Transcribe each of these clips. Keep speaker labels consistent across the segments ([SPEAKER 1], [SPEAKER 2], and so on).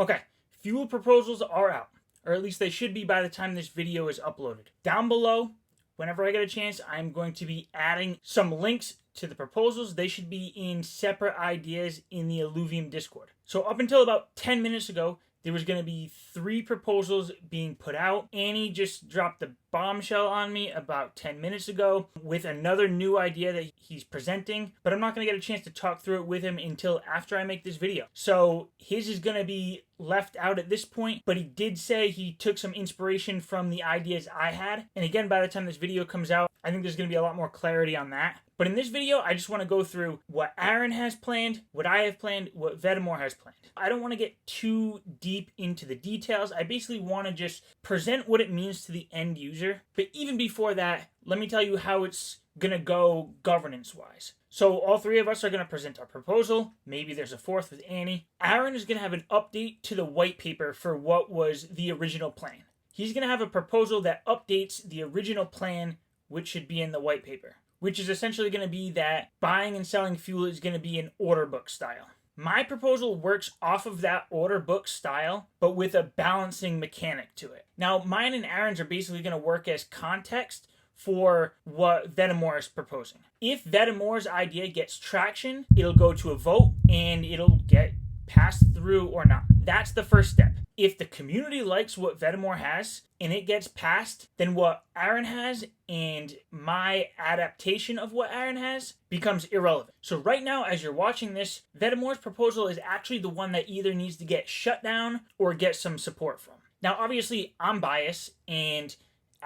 [SPEAKER 1] Okay, fuel proposals are out, or at least they should be by the time this video is uploaded. Down below, whenever I get a chance, I'm going to be adding some links to the proposals. They should be in separate ideas in the Illuvium Discord. So up until about 10 minutes ago, there was going to be 3 proposals being put out. Annie just dropped the bombshell on me about 10 minutes ago with another new idea that he's presenting, but I'm not going to get a chance to talk through it with him until after I make this video. So his is going to be left out at this point, but he did say he took some inspiration from the ideas I had. And again, by the time this video comes out, I think there's going to be a lot more clarity on that. But in this video, I just want to go through what Aaron has planned, what I have planned, what Vedamore has planned. I don't want to get too deep into the details. I basically want to just present what it means to the end user. But even before that, let me tell you how it's going to go governance-wise. So all 3 of us are going to present our proposal. Maybe there's a 4th with Annie. Aaron is going to have an update to the white paper for what was the original plan. He's going to have a proposal that updates the original plan, which should be in the white paper, which is essentially going to be that buying and selling fuel is going to be an order book style. My proposal works off of that order book style, but with a balancing mechanic to it. Now, mine and Aaron's are basically going to work as context for what Vedamore is proposing. If Vedamore's idea gets traction, it'll go to a vote and it'll get passed through or not. That's the first step. If the community likes what Vedamore has and it gets passed, then what Aaron has and my adaptation of what Aaron has becomes irrelevant. So right now, as you're watching this, Vedamore's proposal is actually the one that either needs to get shut down or get some support from. Now, obviously, I'm biased and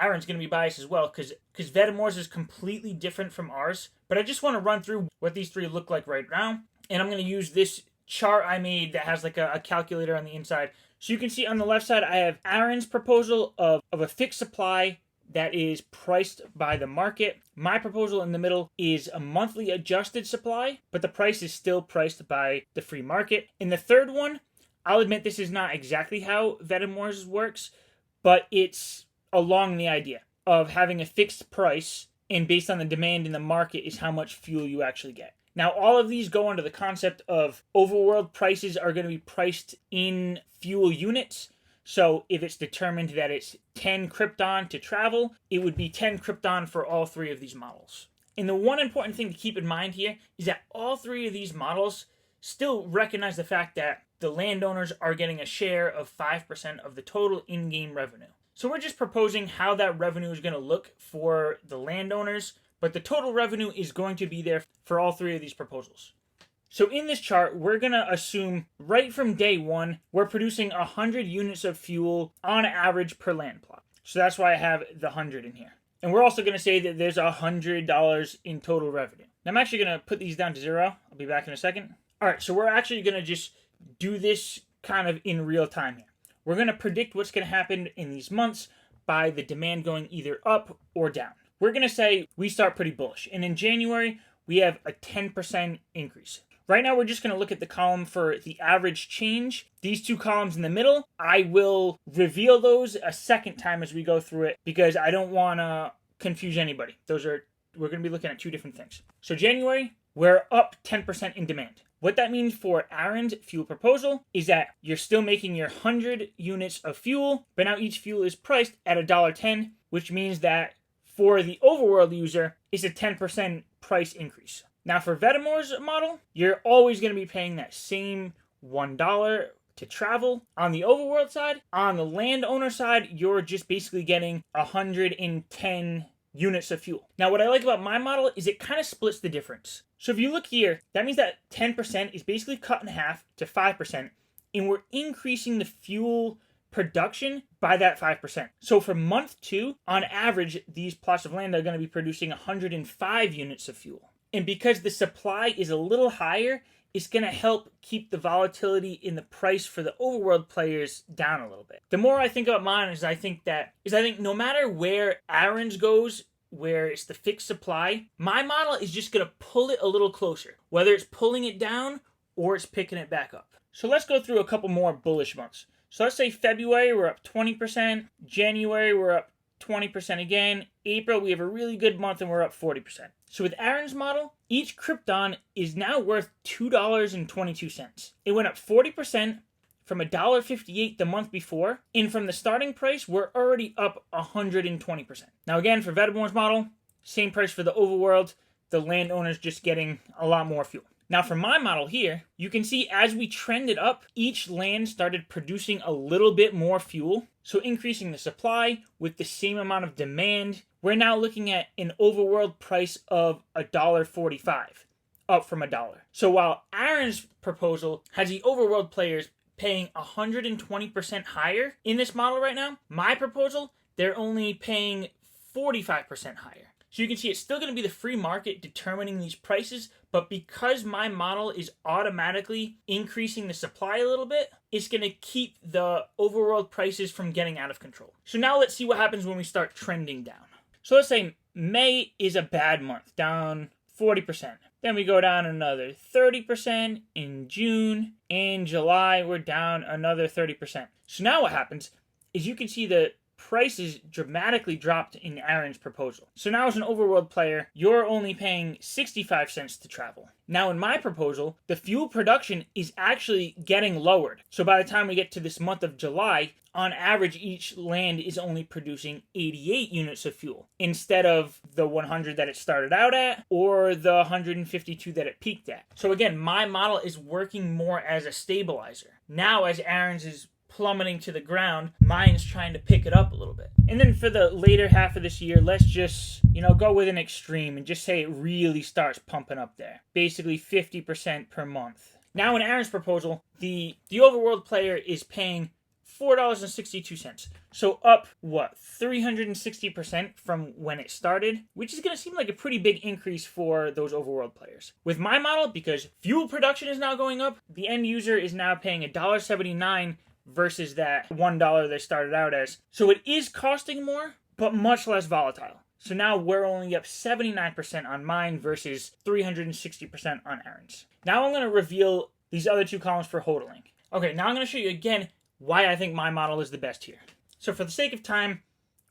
[SPEAKER 1] Aaron's going to be biased as well because Vedamore's is completely different from ours. But I just want to run through what these 3 look like right now. And I'm going to use this chart I made that has like a calculator on the inside. So you can see on the left side, I have Aaron's proposal of a fixed supply that is priced by the market. My proposal in the middle is a monthly adjusted supply, but the price is still priced by the free market. In the third one, I'll admit this is not exactly how Vedamore's works, but it's along the idea of having a fixed price, and based on the demand in the market is how much fuel you actually get. Now, all of these go under the concept of overworld prices are going to be priced in fuel units. So if it's determined that it's 10 Krypton to travel, it would be 10 Krypton for all 3 of these models. And the one important thing to keep in mind here is that all 3 of these models still recognize the fact that the landowners are getting a share of 5% of the total in-game revenue. So we're just proposing how that revenue is going to look for the landowners, but the total revenue is going to be there for all 3 of these proposals. So in this chart, we're going to assume right from day 1, we're producing 100 units of fuel on average per land plot. So that's why I have the 100 in here. And we're also going to say that there's $100 in total revenue. Now I'm actually going to put these down to 0. I'll be back in a second. All right, so we're actually going to just do this kind of in real time here. We're going to predict what's going to happen in these months by the demand going either up or down. We're going to say we start pretty bullish. And in January, we have a 10% increase. Right now, we're just going to look at the column for the average change. These 2 columns in the middle, I will reveal those a second time as we go through it because I don't want to confuse anybody. We're going to be looking at 2 different things. So January, we're up 10% in demand. What that means for Aaron's fuel proposal is that you're still making your 100 units of fuel, but now each fuel is priced at $1.10, which means that for the overworld user, it's a 10% price increase. Now for Vedamore's model, you're always going to be paying that same $1 to travel on the overworld side. On the landowner side, you're just basically getting 110 units of fuel. Now what I like about my model is it kind of splits the difference. So if you look here, that means that 10% is basically cut in half to 5%, and we're increasing the fuel production by that 5%. So for month 2, on average, these plots of land are going to be producing 105 units of fuel. And because the supply is a little higher, it's going to help keep the volatility in the price for the overworld players down a little bit. The more I think about mine I think no matter where Aaron's goes, where it's the fixed supply, my model is just going to pull it a little closer, whether it's pulling it down or it's picking it back up. So let's go through a couple more bullish months. So let's say February, we're up 20%. January, we're up 20% again. April, we have a really good month and we're up 40%. So with Aaron's model, each Krypton is now worth $2.22. It went up 40% from $1.58 the month before, and from the starting price, we're already up 120%. Now again, for Vedaborn's model, same price for the overworld, the landowner's just getting a lot more fuel. Now for my model here, you can see as we trended up, each land started producing a little bit more fuel, so increasing the supply with the same amount of demand. We're now looking at an overworld price of $1.45, up from $1. So while Aaron's proposal has the overworld players paying 120% higher in this model right now, my proposal, they're only paying 45% higher. So you can see it's still going to be the free market determining these prices, but because my model is automatically increasing the supply a little bit, it's going to keep the overworld prices from getting out of control. So now let's see what happens when we start trending down. So let's say May is a bad month, down 40%. Then we go down another 30% in June. In July, we're down another 30%. So now what happens is you can see the prices dramatically dropped in Aaron's proposal. So now as an overworld player, you're only paying 65 cents to travel. Now in my proposal, the fuel production is actually getting lowered. So by the time we get to this month of July, on average, each land is only producing 88 units of fuel instead of the 100 that it started out at or the 152 that it peaked at. So again, my model is working more as a stabilizer. Now as Aaron's is plummeting to the ground, mine's trying to pick it up a little bit. And then for the later half of this year, let's just, go with an extreme and just say it really starts pumping up there. Basically 50% per month. Now in Aaron's proposal, the overworld player is paying $4.62. So up, 360% from when it started, which is going to seem like a pretty big increase for those overworld players. With my model, because fuel production is now going up, the end user is now paying $1.79 versus that $1 they started out as. So it is costing more, but much less volatile. So now we're only up 79% on mine versus 360% on Aaron's. Now I'm going to reveal these other two columns for hodling. Okay, now I'm going to show you again why I think my model is the best here. So for the sake of time,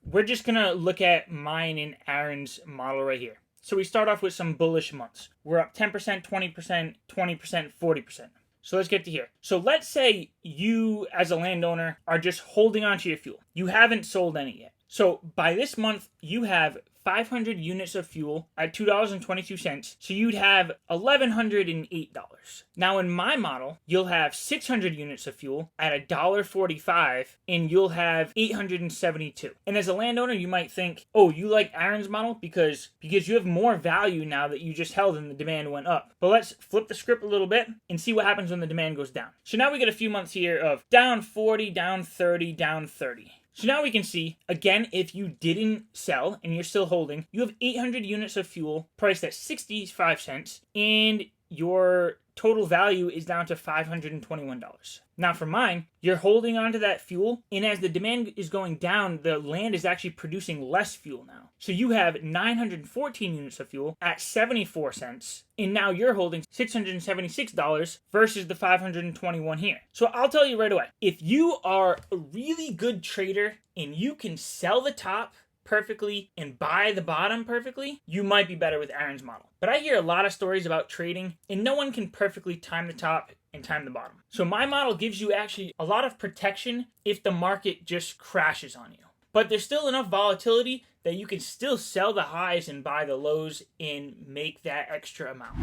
[SPEAKER 1] we're just going to look at mine and Aaron's model right here. So we start off with some bullish months. We're up 10%, 20%, 20%, 40%. So let's get to here. So let's say you, as a landowner, are just holding on to your fuel. You haven't sold any yet. So by this month, you have 500 units of fuel at $2.22. So you'd have $1,108. Now in my model, you'll have 600 units of fuel at $1.45 and you'll have 872. And as a landowner, you might think, oh, you like Aaron's model because you have more value now that you just held and the demand went up. But let's flip the script a little bit and see what happens when the demand goes down. So now we get a few months here of down 40, down 30, down 30. So now we can see, again, if you didn't sell and you're still holding, you have 800 units of fuel priced at 65 cents and your total value is down to $521. Now for mine, you're holding on to that fuel, and as the demand is going down, the land is actually producing less fuel now. So you have 914 units of fuel at 74 cents, and now you're holding $676 versus the $521 here. So I'll tell you right away, if you are a really good trader and you can sell the top perfectly and buy the bottom perfectly, you might be better with Aaron's model. But I hear a lot of stories about trading, and no one can perfectly time the top and time the bottom. So my model gives you actually a lot of protection if the market just crashes on you. But there's still enough volatility that you can still sell the highs and buy the lows and make that extra amount.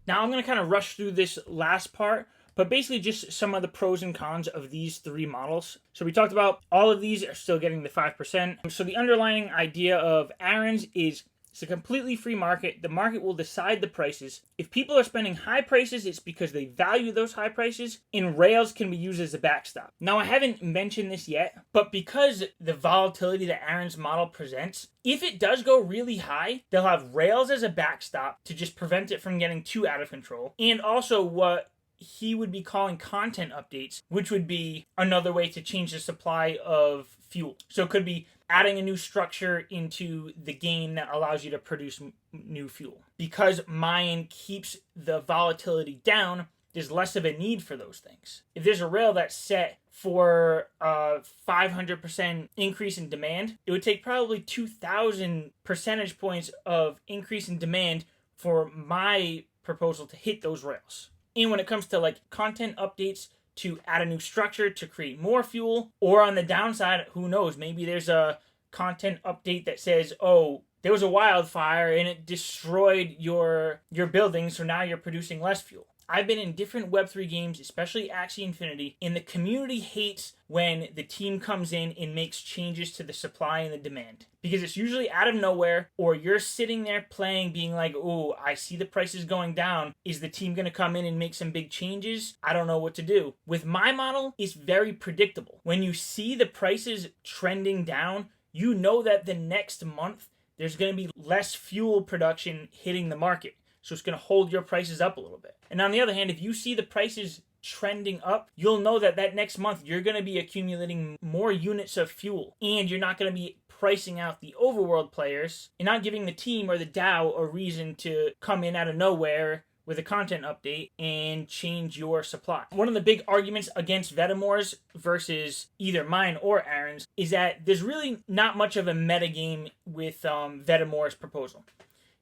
[SPEAKER 1] Now I'm going to kind of rush through this last part, but basically just some of the pros and cons of these three models. So we talked about all of these are still getting the 5%. So the underlying idea of Aaron's is it's a completely free market. The market will decide the prices. If people are spending high prices, it's because they value those high prices, and rails can be used as a backstop. Now, I haven't mentioned this yet, but because the volatility that Aaron's model presents, if it does go really high, they'll have rails as a backstop to just prevent it from getting too out of control. And also what he would be calling content updates, which would be another way to change the supply of fuel. So it could be adding a new structure into the game that allows you to produce new fuel. Because mine keeps the volatility down, there's less of a need for those things. If there's a rail that's set for a 500% increase in demand, it would take probably 2,000 percentage points of increase in demand for my proposal to hit those rails. And when it comes to like content updates to add a new structure to create more fuel. Or on the downside, who knows, maybe there's a content update that says, oh, there was a wildfire and it destroyed your building, so now you're producing less fuel. I've been in different Web3 games, especially Axie Infinity, and the community hates when the team comes in and makes changes to the supply and the demand. Because it's usually out of nowhere, or you're sitting there playing being like, oh, I see the prices going down. Is the team going to come in and make some big changes? I don't know what to do. With my model, it's very predictable. When you see the prices trending down, you know that the next month there's going to be less fuel production hitting the market. So it's going to hold your prices up a little bit. And on the other hand, if you see the prices trending up, you'll know that next month you're going to be accumulating more units of fuel. And you're not going to be pricing out the overworld players and not giving the team or the DAO a reason to come in out of nowhere with a content update and change your supply. One of the big arguments against Vetamors versus either mine or Aaron's is that there's really not much of a metagame with Vetamors' proposal.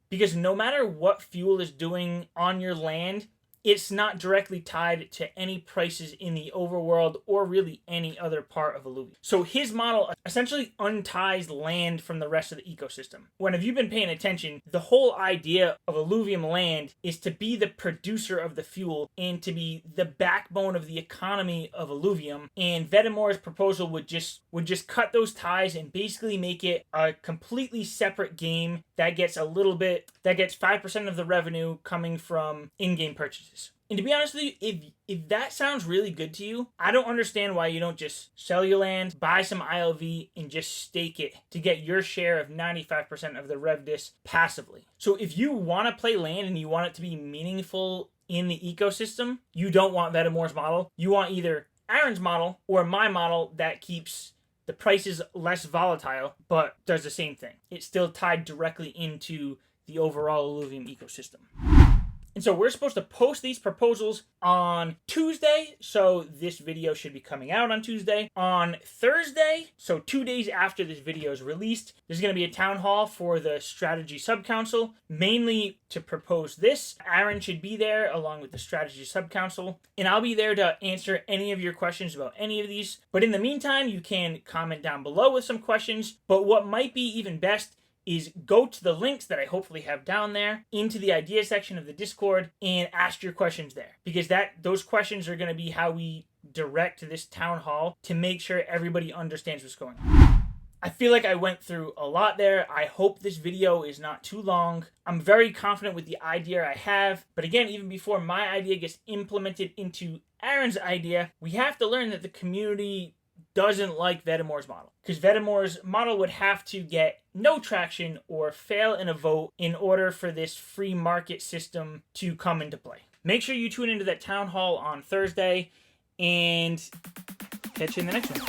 [SPEAKER 1] Because no matter what fuel is doing on your land, it's not directly tied to any prices in the overworld or really any other part of Illuvium. So his model essentially unties land from the rest of the ecosystem. When have you been paying attention, the whole idea of Illuvium land is to be the producer of the fuel and to be the backbone of the economy of Illuvium. And Vetamor's proposal would just cut those ties and basically make it a completely separate game that gets 5% of the revenue coming from in-game purchases. And to be honest with you, if that sounds really good to you, I don't understand why you don't just sell your land, buy some ILV, and just stake it to get your share of 95% of the RevDis passively. So if you want to play land and you want it to be meaningful in the ecosystem, you don't want Vetamor's model. You want either Aaron's model or my model that keeps the prices less volatile, but does the same thing. It's still tied directly into the overall Illuvium ecosystem. And so we're supposed to post these proposals on Tuesday, so this video should be coming out on Tuesday. On Thursday, so 2 days after this video is released, there's going to be a town hall for the strategy subcouncil, mainly to propose this. Aaron should be there along with the strategy subcouncil, and I'll be there to answer any of your questions about any of these. But in the meantime, you can comment down below with some questions, but what might be even best is go to the links that I hopefully have down there into the idea section of the Discord and ask your questions there. Because those questions are going to be how we direct this town hall to make sure everybody understands what's going on. I feel like I went through a lot there. I hope this video is not too long. I'm very confident with the idea I have. But again, even before my idea gets implemented into Aaron's idea, we have to learn that the community doesn't like Vetamor's model. Because Vetamor's model would have to get no traction or fail in a vote in order for this free market system to come into play. Make sure you tune into that town hall on Thursday and catch you in the next one.